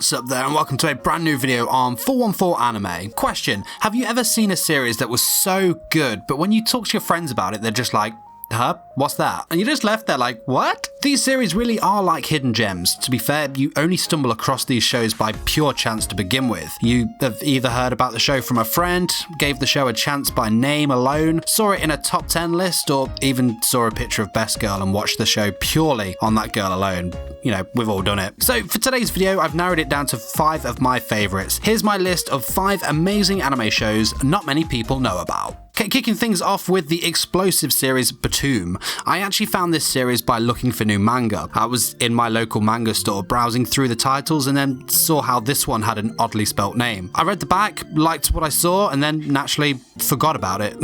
What's up there, and welcome to a brand new video on 414 Anime. Question: have you ever seen a series that was so good, but when you talk to your friends about it, they're just like, huh? What's that? And you just left there like, what? These series really are like hidden gems. To be fair, you only stumble across these shows by pure chance to begin with. You have either heard about the show from a friend, gave the show a chance by name alone, saw it in a top 10 list, or even saw a picture of Best Girl and watched the show purely on that girl alone. You know, we've all done it. So for today's video, I've narrowed it down to 5 of my favourites. Here's my list of 5 amazing anime shows not many people know about. Kicking things off with the explosive series Batum. I actually found this series by looking for new manga. I was in my local manga store browsing through the titles and then saw how this one had an oddly spelt name. I read the back, liked what I saw, and then naturally forgot about it.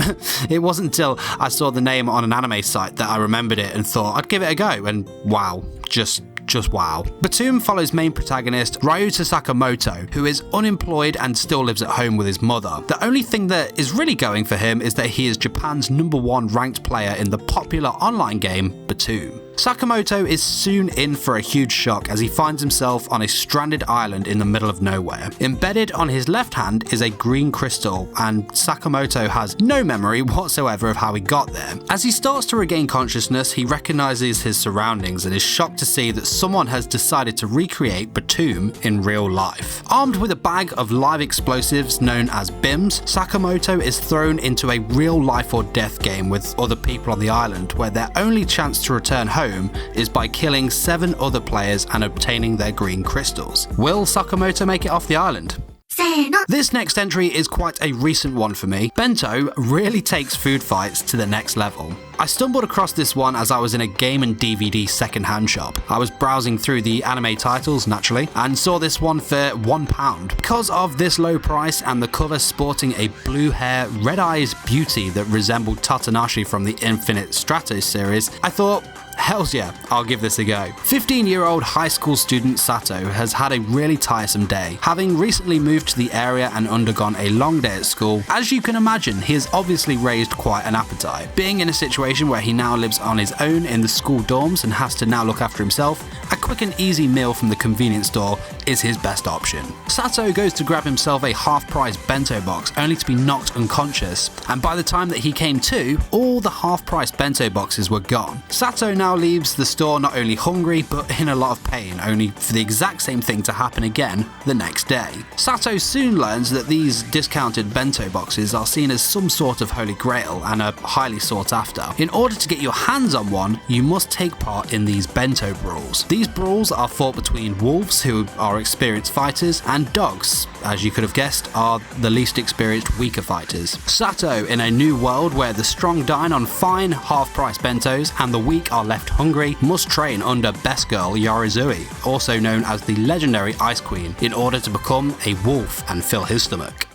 It wasn't until I saw the name on an anime site that I remembered it and thought I'd give it a go, and wow, just wow. Batum follows main protagonist Ryuta Sakamoto, who is unemployed and still lives at home with his mother. The only thing that is really going for him is that he is Japan's #1 ranked player in the popular online game Batum. Sakamoto is soon in for a huge shock as he finds himself on a stranded island in the middle of nowhere. Embedded on his left hand is a green crystal, and Sakamoto has no memory whatsoever of how he got there. As he starts to regain consciousness, he recognizes his surroundings and is shocked to see that someone has decided to recreate Batum in real life. Armed with a bag of live explosives known as BIMs, Sakamoto is thrown into a real life or death game with other people on the island, where their only chance to return home is by killing 7 other players and obtaining their green crystals. Will Sakamoto make it off the island? This next entry is quite a recent one for me. Bento really takes food fights to the next level. I stumbled across this one as I was in a game and DVD second-hand shop. I was browsing through the anime titles, naturally, and saw this one for £1. Because of this low price and the cover sporting a blue hair, red eyes beauty that resembled Tatanashi from the Infinite Stratos series, I thought, hells yeah, I'll give this a go. 15-year-old high school student Sato has had a really tiresome day. Having recently moved to the area and undergone a long day at school, as you can imagine, he has obviously raised quite an appetite. Being in a situation where he now lives on his own in the school dorms and has to now look after himself, a quick and easy meal from the convenience store is his best option. Sato goes to grab himself a half-price bento box only to be knocked unconscious, and by the time that he came to, all the half-price bento boxes were gone. Sato now leaves the store not only hungry but in a lot of pain, only for the exact same thing to happen again the next day. Sato soon learns that these discounted bento boxes are seen as some sort of holy grail and are highly sought after. In order to get your hands on one, you must take part in these bento brawls. These brawls are fought between wolves, who are experienced fighters, and dogs, as you could have guessed, are the least experienced, weaker fighters. Sato, in a new world where the strong dine on fine half-price bentos and the weak are left hungry, must train under Best Girl Yarizui, also known as the legendary Ice Queen, in order to become a wolf and fill his stomach.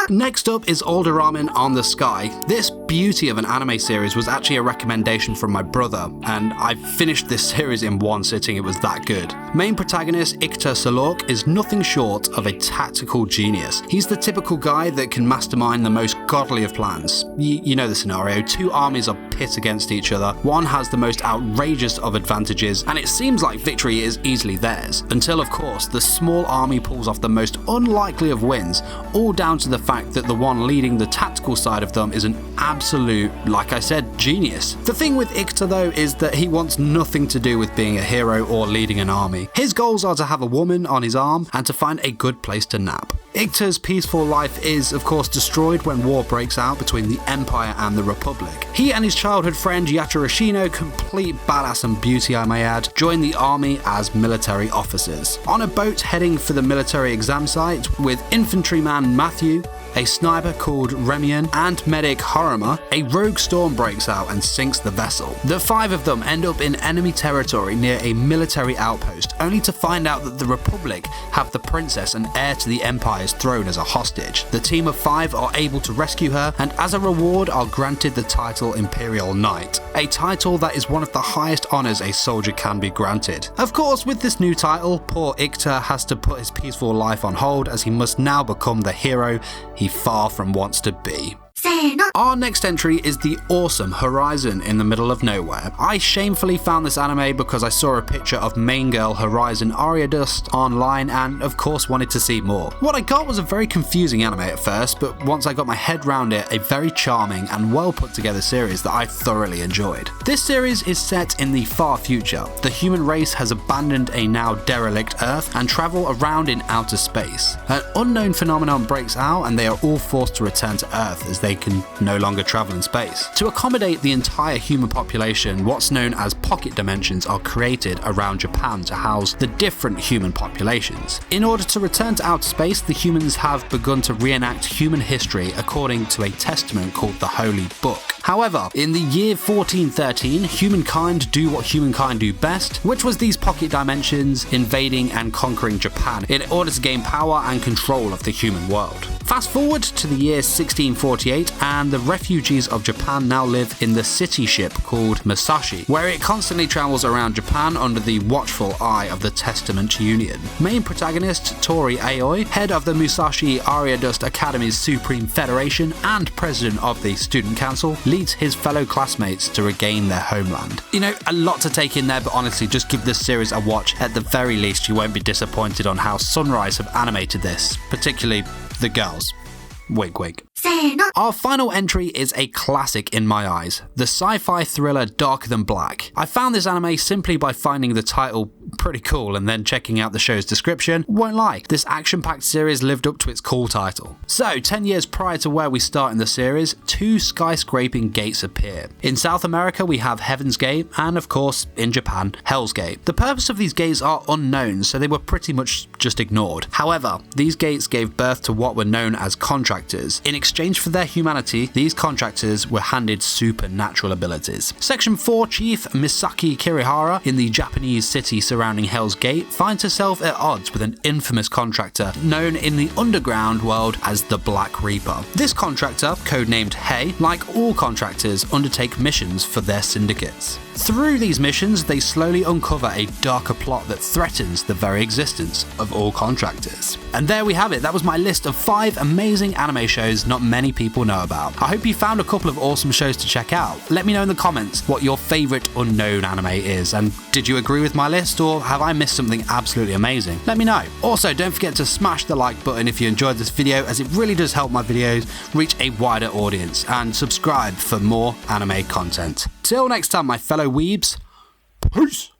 Next up is Older Ramen on the Sky. This beauty of an anime series was actually a recommendation from my brother, and I finished this series in one sitting, it was that good. Main protagonist Ikuta Salork is nothing short of a tactical genius. He's the typical guy that can mastermind the most godly of plans. You know the scenario, 2 armies are pit against each other, one has the most outrageous of advantages, and it seems like victory is easily theirs, until of course the small army pulls off the most unlikely of wins, all down to the fact that the one leading the tactical side of them is an absolute, like I said, genius. The thing with Ikuta though is that he wants nothing to do with being a hero or leading an army. His goals are to have a woman on his arm and to find a good place to nap. Ikuta's peaceful life is, of course, destroyed when war breaks out between the Empire and the Republic. He and his childhood friend Yachiru Shino, complete badass and beauty I may add, join the army as military officers. On a boat heading for the military exam site with infantryman Matthew, a sniper called Remian, and medic Haruma, a rogue storm breaks out and sinks the vessel. The 5 of them end up in enemy territory near a military outpost, only to find out that the Republic have the princess and heir to the Empire's throne as a hostage. The team of 5 are able to rescue her, and as a reward are granted the title Imperial Knight, a title that is one of the highest honours a soldier can be granted. Of course, with this new title, poor Ikuta has to put his peaceful life on hold as he must now become the hero he far from wants to be. Our next entry is the awesome Horizon in the Middle of Nowhere. I shamefully found this anime because I saw a picture of main girl Horizon Ariadust online and of course wanted to see more. What I got was a very confusing anime at first, but once I got my head round it, a very charming and well put together series that I thoroughly enjoyed. This series is set in the far future. The human race has abandoned a now derelict Earth and travel around in outer space. An unknown phenomenon breaks out and they are all forced to return to Earth as they can no longer travel in space. To accommodate the entire human population, what's known as pocket dimensions are created around Japan to house the different human populations. In order to return to outer space, the humans have begun to reenact human history according to a testament called the Holy Book. However, in the year 1413, humankind do what humankind do best, which was these pocket dimensions invading and conquering Japan in order to gain power and control of the human world. Fast forward to the year 1648 and the refugees of Japan now live in the city ship called Musashi, where it constantly travels around Japan under the watchful eye of the Testament Union. Main protagonist Tori Aoi, head of the Musashi Ariadust Academy's Supreme Federation and president of the Student Council, leads his fellow classmates to regain their homeland. You know, a lot to take in there, but honestly, just give this series a watch. At the very least, you won't be disappointed on how Sunrise have animated this, particularly the girls. Wink wink. Our final entry is a classic in my eyes, the sci-fi thriller Darker Than Black. I found this anime simply by finding the title pretty cool and then checking out the show's description. Won't lie, this action-packed series lived up to its cool title. So, 10 years prior to where we start in the series, two skyscraping gates appear. In South America we have Heaven's Gate and of course, in Japan, Hell's Gate. The purpose of these gates are unknown, so they were pretty much just ignored. However, these gates gave birth to what were known as contractors. In exchange for their humanity, these contractors were handed supernatural abilities. Section 4 Chief Misaki Kirihara in the Japanese city surrounding Hell's Gate finds herself at odds with an infamous contractor known in the underground world as the Black Reaper. This contractor, codenamed Hei, like all contractors, undertake missions for their syndicates. Through these missions, they slowly uncover a darker plot that threatens the very existence of all contractors. And there we have it. That was my list of 5 amazing anime shows not many people know about. I hope you found a couple of awesome shows to check out. Let me know in the comments what your favourite unknown anime is, and did you agree with my list or have I missed something absolutely amazing? Let me know. Also, don't forget to smash the like button if you enjoyed this video, as it really does help my videos reach a wider audience, and subscribe for more anime content. Till next time, my fellow weebs, peace!